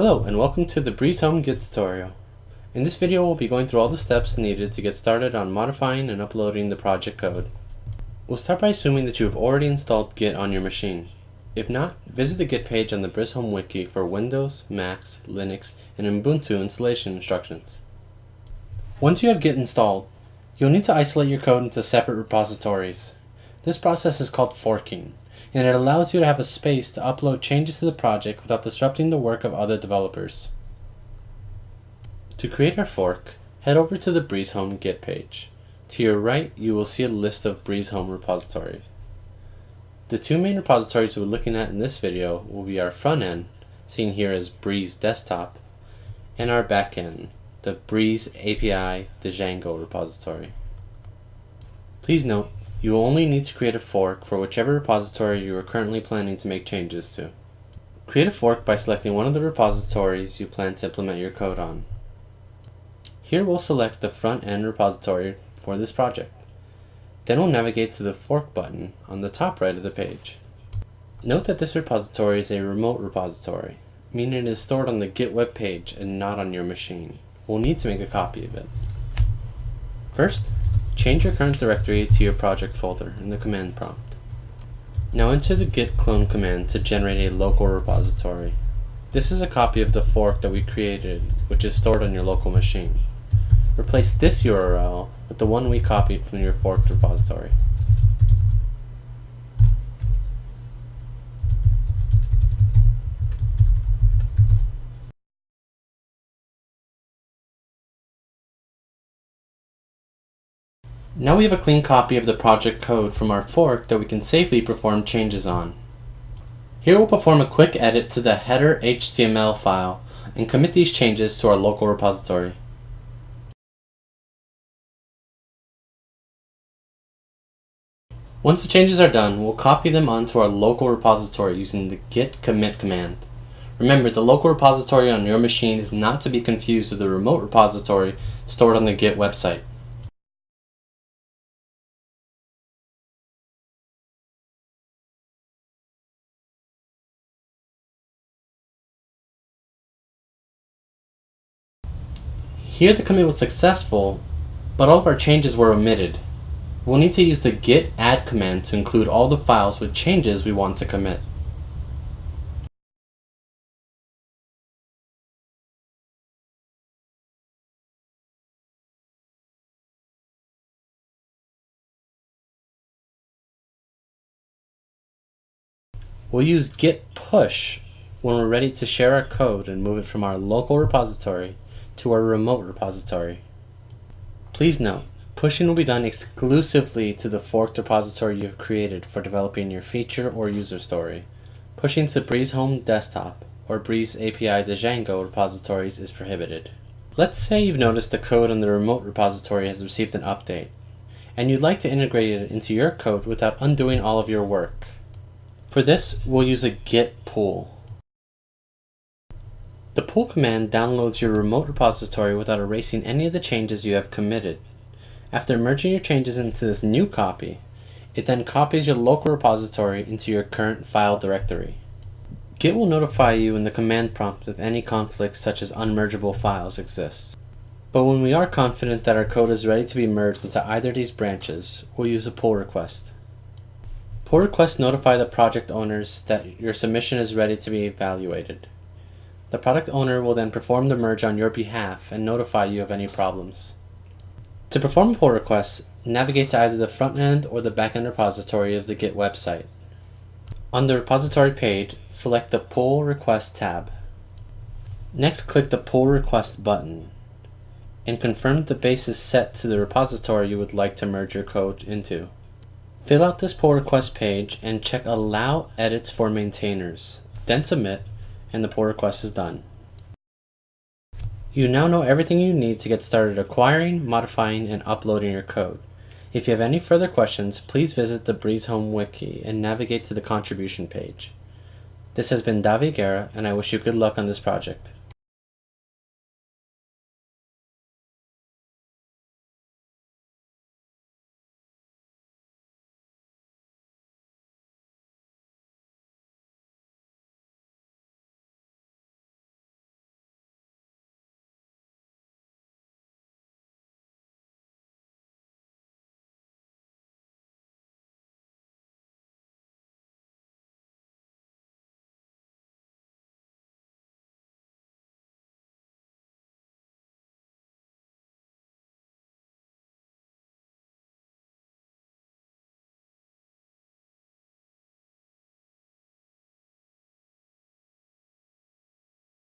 Hello and welcome to the Breazehome Git tutorial. In this video we'll be going through all the steps needed to get started on modifying and uploading the project code. We'll start by assuming that you have already installed Git on your machine. If not, visit the Git page on the Breazehome wiki for Windows, Macs, Linux, and Ubuntu installation instructions. Once you have Git installed, you'll need to isolate your code into separate repositories. This process is called forking, and it allows you to have a space to upload changes to the project without disrupting the work of other developers. To create our fork, head over to the Breazehome Git page. To your right, you will see a list of Breazehome repositories. The two main repositories we're looking at in this video will be our front end, seen here as Breeze Desktop, and our back end, the Breeze API Django repository. Please note, you will only need to create a fork for whichever repository you are currently planning to make changes to. Create a fork by selecting one of the repositories you plan to implement your code on. Here we'll select the front-end repository for this project. Then we'll navigate to the fork button on the top right of the page. Note that this repository is a remote repository, meaning it is stored on the Git web page and not on your machine. We'll need to make a copy of it. First, change your current directory to your project folder in the command prompt. Now enter the git clone command to generate a local repository. This is a copy of the fork that we created, which is stored on your local machine. Replace this URL with the one we copied from your forked repository. Now we have a clean copy of the project code from our fork that we can safely perform changes on. Here we'll perform a quick edit to the header HTML file and commit these changes to our local repository. Once the changes are done, we'll copy them onto our local repository using the git commit command. Remember, the local repository on your machine is not to be confused with the remote repository stored on the Git website. Here the commit was successful, but all of our changes were omitted. We'll need to use the git add command to include all the files with changes we want to commit. We'll use Git Push when we're ready to share our code and move it from our local repository to our remote repository. Please note, pushing will be done exclusively to the forked repository you have created for developing your feature or user story. Pushing to Breazehome Desktop or Breeze API Django repositories is prohibited. Let's say you've noticed the code on the remote repository has received an update, and you'd like to integrate it into your code without undoing all of your work. For this, we'll use a Git Pull. The pull command downloads your remote repository without erasing any of the changes you have committed. After merging your changes into this new copy, it then copies your local repository into your current file directory. Git will notify you in the command prompt if any conflicts such as unmergeable files exist. But when we are confident that our code is ready to be merged into either of these branches, we'll use a pull request. Pull requests notify the project owners that your submission is ready to be evaluated. The product owner will then perform the merge on your behalf and notify you of any problems. To perform a pull request, navigate to either the front end or the back end repository of the Git website. On the repository page, select the Pull Request tab. Next, click the Pull Request button and confirm the base is set to the repository you would like to merge your code into. Fill out this pull request page and check Allow Edits for Maintainers, then submit, and the pull request is done. You now know everything you need to get started acquiring, modifying, and uploading your code. If you have any further questions, please visit the Breazehome wiki and navigate to the contribution page. This has been Davi, Guerra, and I wish you good luck on this project.